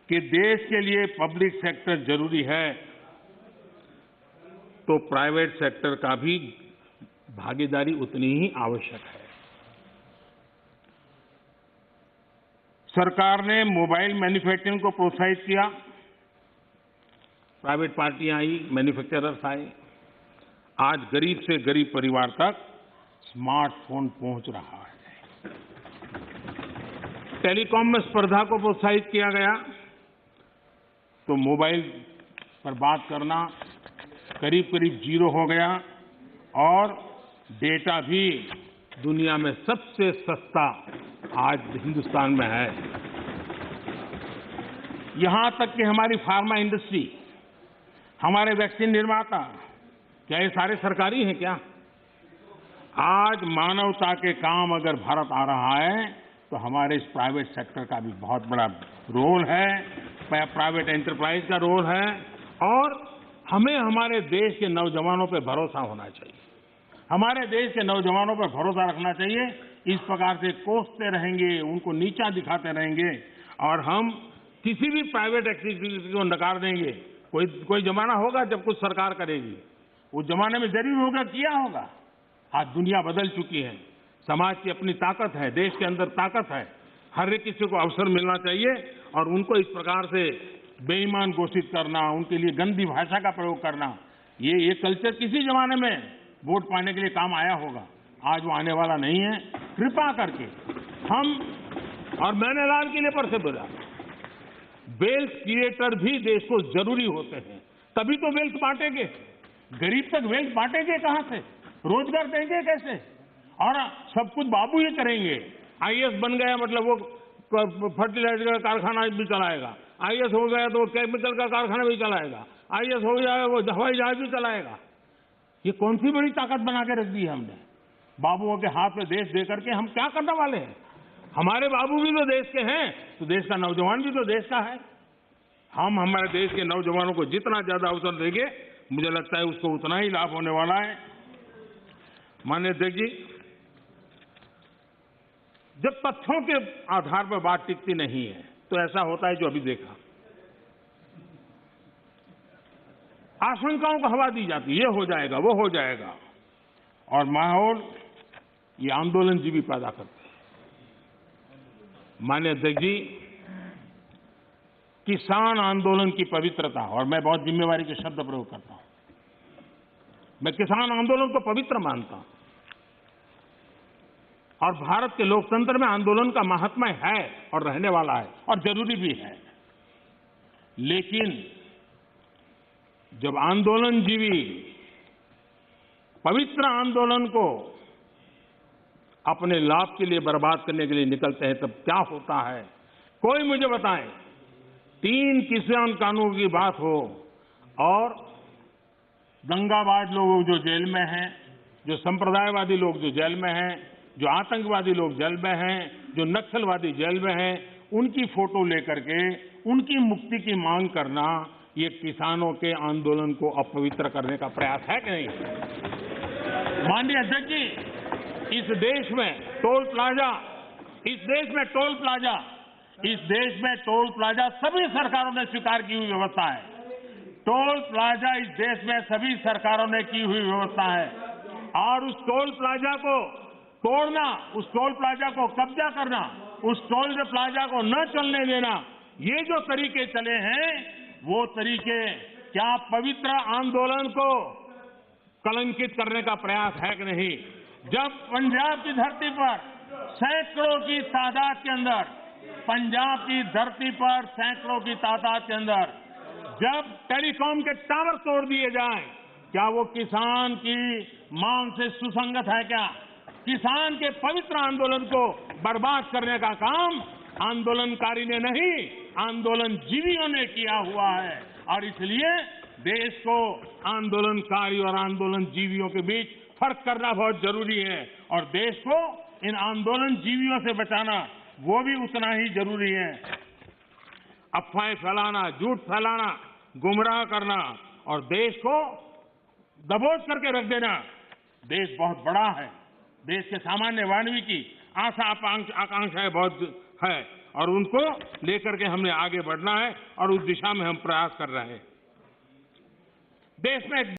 कि देश के लिए पब्लिक सेक्टर जरूरी है, तो प्राइवेट सेक्टर का भी भागीदारी उतनी ही आवश्यक है। सरकार ने मोबाइल मैन्युफैक्चरिंग को प्रोत्साहित किया, प्राइवेट पार्टियां आई, मैन्युफैक्चरर्स आए। आज गरीब से गरीब परिवार तक स्मार्टफोन पहुंच रहा है। टेलीकॉम में स्पर्धा को प्रोत्साहित किया गया, तो मोबाइल पर बात करना करीब करीब जीरो हो गया और डेटा भी दुनिया में सबसे सस्ता आज हिंदुस्तान में है। यहां तक कि हमारी फार्मा इंडस्ट्री, हमारे वैक्सीन निर्माता, क्या ये सारे सरकारी हैं क्या? आज मानवता के काम अगर भारत आ रहा है तो हमारे इस प्राइवेट सेक्टर का भी बहुत बड़ा रोल है, प्राइवेट एंटरप्राइज का रोल है। और हमें हमारे देश के नौजवानों पर भरोसा होना चाहिए, हमारे देश के नौजवानों पर भरोसा रखना चाहिए। इस प्रकार से कोसते रहेंगे, उनको नीचा दिखाते रहेंगे और हम किसी भी प्राइवेट एक्टिविटी को नकार देंगे। कोई जमाना होगा जब कुछ सरकार करेगी, उस जमाने में जरूर होगा, किया होगा। आज दुनिया बदल चुकी है, समाज की अपनी ताकत है, देश के अंदर ताकत है। हर एक किसी को अवसर मिलना चाहिए और उनको इस प्रकार से बेईमान घोषित करना, उनके लिए गंदी भाषा का प्रयोग करना, ये कल्चर किसी जमाने में वोट पाने के लिए काम आया होगा, आज वो आने वाला नहीं है। कृपा करके हम, और मैंने लाल किले पर से बोला, वेल्थ क्रिएटर भी देश को जरूरी होते हैं, तभी तो वेल्थ बांटेंगे। गरीब तक वेल्थ बांटेंगे कहां से, रोजगार देंगे कैसे? और सब कुछ बाबू ही करेंगे। आईएएस बन गया मतलब वो फर्टिलाइजर का कारखाना भी चलाएगा, आईएएस हो गया तो वो केमिकल का कारखाना भी चलाएगा, आईएएस हो गया वो हवाई जहाज भी चलाएगा। ये कौन सी बड़ी ताकत बना के रख दी है हमने? बाबुओं के हाथ में देश दे करके हम क्या करने वाले हैं? हमारे बाबू भी तो देश के हैं, तो देश का नौजवान भी तो देश का है। हम हमारे देश के नौजवानों को जितना ज्यादा अवसर देंगे, मुझे लगता है उसको उतना ही लाभ होने वाला है। माननीय अध्यक्ष जी, जब तथ्यों के आधार पर बात टिकती नहीं है तो ऐसा होता है जो अभी देखा, आशंकाओं को हवा दी जाती है, ये हो जाएगा, वो हो जाएगा, और माहौल ये आंदोलन जी भी पैदा करते हैं। माननीय अध्यक्ष जी, किसान आंदोलन की पवित्रता, और मैं बहुत जिम्मेवारी के शब्द प्रयोग करता हूं, मैं किसान आंदोलन को पवित्र मानता हूं और भारत के लोकतंत्र में आंदोलन का महात्म्य है और रहने वाला है और जरूरी भी है। लेकिन जब आंदोलनजीवी पवित्र आंदोलन को अपने लाभ के लिए बर्बाद करने के लिए निकलते हैं, तब क्या होता है? कोई मुझे बताएं। 3 किसान कानून की बात हो और दंगाबाज लोग जो जेल में हैं, जो संप्रदायवादी लोग जो जेल में हैं, जो आतंकवादी लोग जेल में हैं, जो नक्सलवादी जेल में हैं, उनकी फोटो लेकर के उनकी मुक्ति की मांग करना, ये किसानों के आंदोलन को अपवित्र करने का प्रयास है कि नहीं? माननीय अध्यक्ष जी, इस देश में टोल प्लाजा, सभी सरकारों ने स्वीकार की हुई व्यवस्था है। टोल प्लाजा इस देश में सभी सरकारों ने की हुई व्यवस्था है और उस टोल प्लाजा को तोड़ना, उस टोल प्लाजा को कब्जा करना, उस टोल प्लाजा को न चलने देना, ये जो तरीके चले हैं, वो तरीके क्या पवित्र आंदोलन को कलंकित करने का प्रयास है कि नहीं? जब पंजाब की धरती पर सैकड़ों की तादाद के अंदर, पंजाब की धरती पर सैकड़ों की तादाद के अंदर जब टेलीकॉम के टावर तोड़ दिए जाएं, क्या वो किसान की मांग से सुसंगत है क्या? किसान के पवित्र आंदोलन को बर्बाद करने का काम आंदोलनकारी ने नहीं, आंदोलनजीवियों ने किया हुआ है और इसलिए देश को आंदोलनकारी और आंदोलनजीवियों के बीच फर्क करना बहुत जरूरी है और देश को इन आंदोलनजीवियों से बचाना वो भी उतना ही जरूरी है। अफवाहें फैलाना, झूठ फैलाना, गुमराह करना और देश को दबोच करके रख देना, देश बहुत बड़ा है, देश के सामान्य मानवी की आशा आकांक्षाएं बहुत है और उनको लेकर के हमने आगे बढ़ना है और उस दिशा में हम प्रयास कर रहे हैं। देश में